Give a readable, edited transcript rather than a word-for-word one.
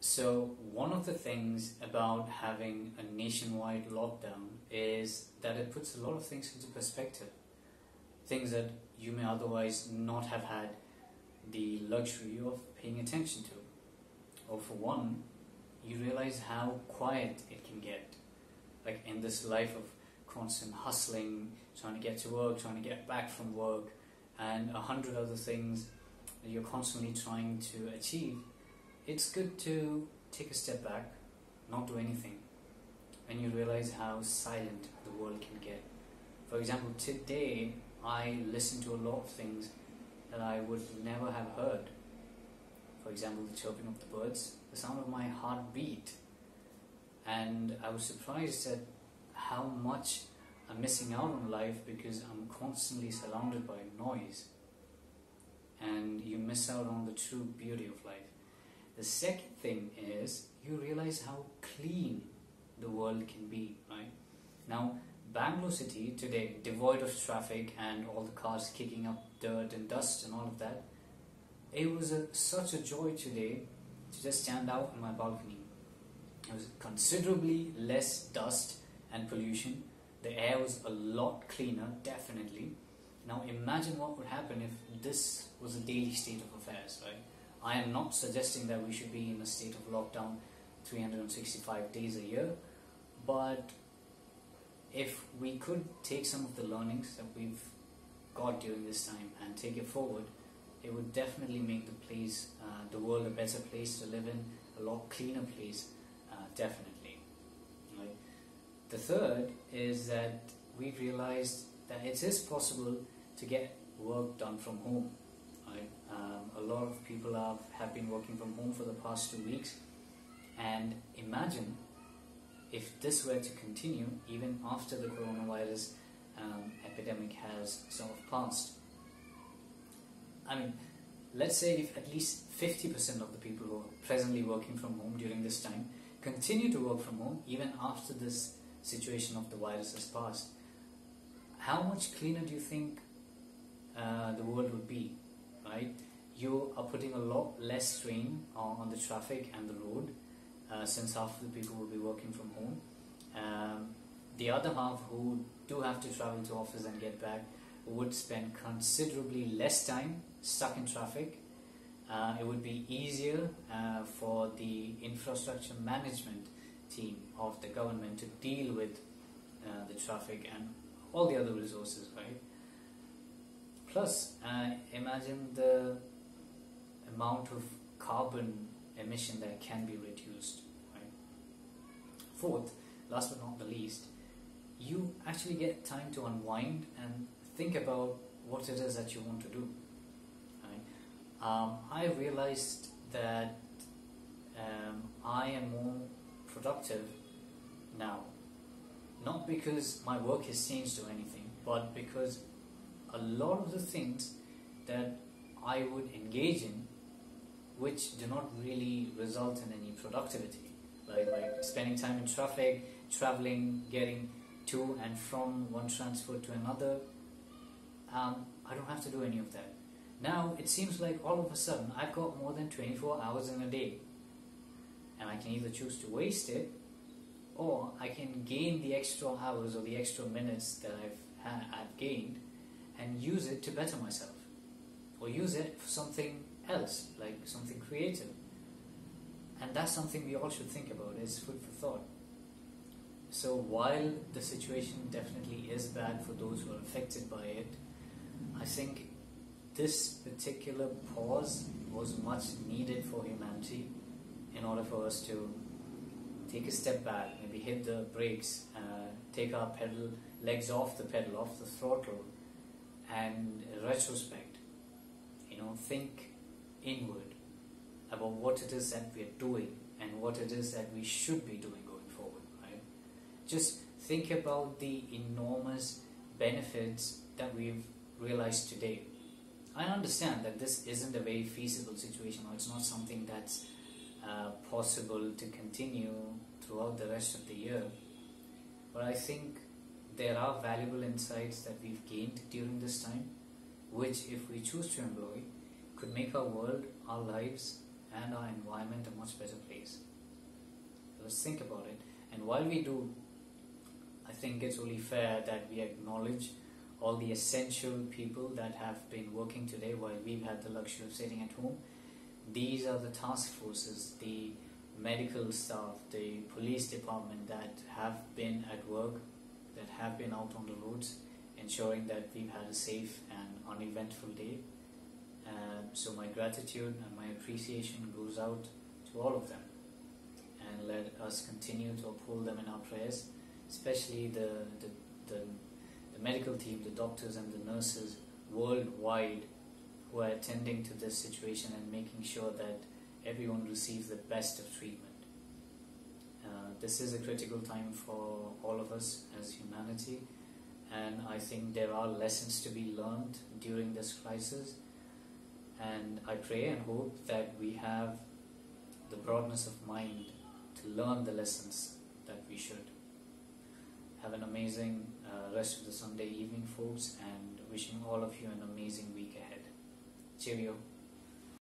So one of the things about having a nationwide lockdown is that it puts a lot of things into perspective. Things that you may otherwise not have had the luxury of paying attention to. Or for one, you realize how quiet it can get. Like in this life of constant hustling, trying to get to work, trying to get back from work, and 100 other things that you're constantly trying to achieve, it's good to take a step back, not do anything, and you realize how silent the world can get. For example, today I listened to a lot of things that I would never have heard. For example, the chirping of the birds, the sound of my heartbeat, and I was surprised at how much I'm missing out on life because I'm constantly surrounded by noise, and you miss out on the true beauty of life. The second thing is you realize how clean the world can be, right? Now, Bangalore city today, devoid of traffic and all the cars kicking up dirt and dust and all of that, it was such a joy today to just stand out on my balcony. It was considerably less dust and pollution. The air was a lot cleaner, definitely. Now imagine what would happen if this was a daily state of affairs, right? I am not suggesting that we should be in a state of lockdown 365 days a year, but if we could take some of the learnings that we've got during this time and take it forward, it would definitely make the world a better place to live in, a lot cleaner place, definitely. Right? The third is that we've realized that it is possible to get work done from home. Right? A lot of people have been working from home for the past 2 weeks, and imagine if this were to continue even after the coronavirus epidemic has sort of passed. I mean, let's say if at least 50% of the people who are presently working from home during this time continue to work from home even after this situation of the virus has passed, how much cleaner do you think the world would be, right? You are putting a lot less strain on the traffic and the road, since half of the people will be working from home. The other half who do have to travel to office and get back would spend considerably less time stuck in traffic. It would be easier for the infrastructure management team of the government to deal with the traffic and all the other resources, right? Plus, imagine the amount of carbon emission that can be reduced, right? Fourth, last but not the least, you actually get time to unwind and think about what it is that you want to do. Right? I realized that I am more productive now, not because my work has changed or anything, but because a lot of the things that I would engage in which do not really result in any productivity, like spending time in traffic, traveling, getting to and from one transport to another, I don't have to do any of that. Now it seems like all of a sudden I've got more than 24 hours in a day, and I can either choose to waste it, or I can gain the extra hours or the extra minutes that I've gained and use it to better myself, or use it for something else, like something creative. And that's something we all should think about, is food for thought. So while the situation definitely is bad for those who are affected by it, I think this particular pause was much needed for humanity in order for us to take a step back, maybe hit the brakes, take our legs off the pedal, off the throttle, and retrospect, think inward about what it is that we are doing and what it is that we should be doing going forward, right? Just think about the enormous benefits that we've realized today. I understand that this isn't a very feasible situation, or it's not something that's possible to continue throughout the rest of the year, but I think there are valuable insights that we've gained during this time, which if we choose to employ, could make our world, our lives and our environment a much better place. Let's think about it. And while we do, I think it's only fair that we acknowledge all the essential people that have been working today while we've had the luxury of sitting at home. These are the task forces, the medical staff, the police department that have been at work, that have been out on the roads, ensuring that we've had a safe and uneventful day. So my gratitude and my appreciation goes out to all of them, and let us continue to uphold them in our prayers, especially the medical team, the doctors and the nurses worldwide who are attending to this situation and making sure that everyone receives the best of treatment. This is a critical time for all of us as humanity, and I think there are lessons to be learned during this crisis, and I pray and hope that we have the broadness of mind to learn the lessons that we should. Have an amazing rest of the Sunday evening, folks, and wishing all of you an amazing week ahead. Cheerio.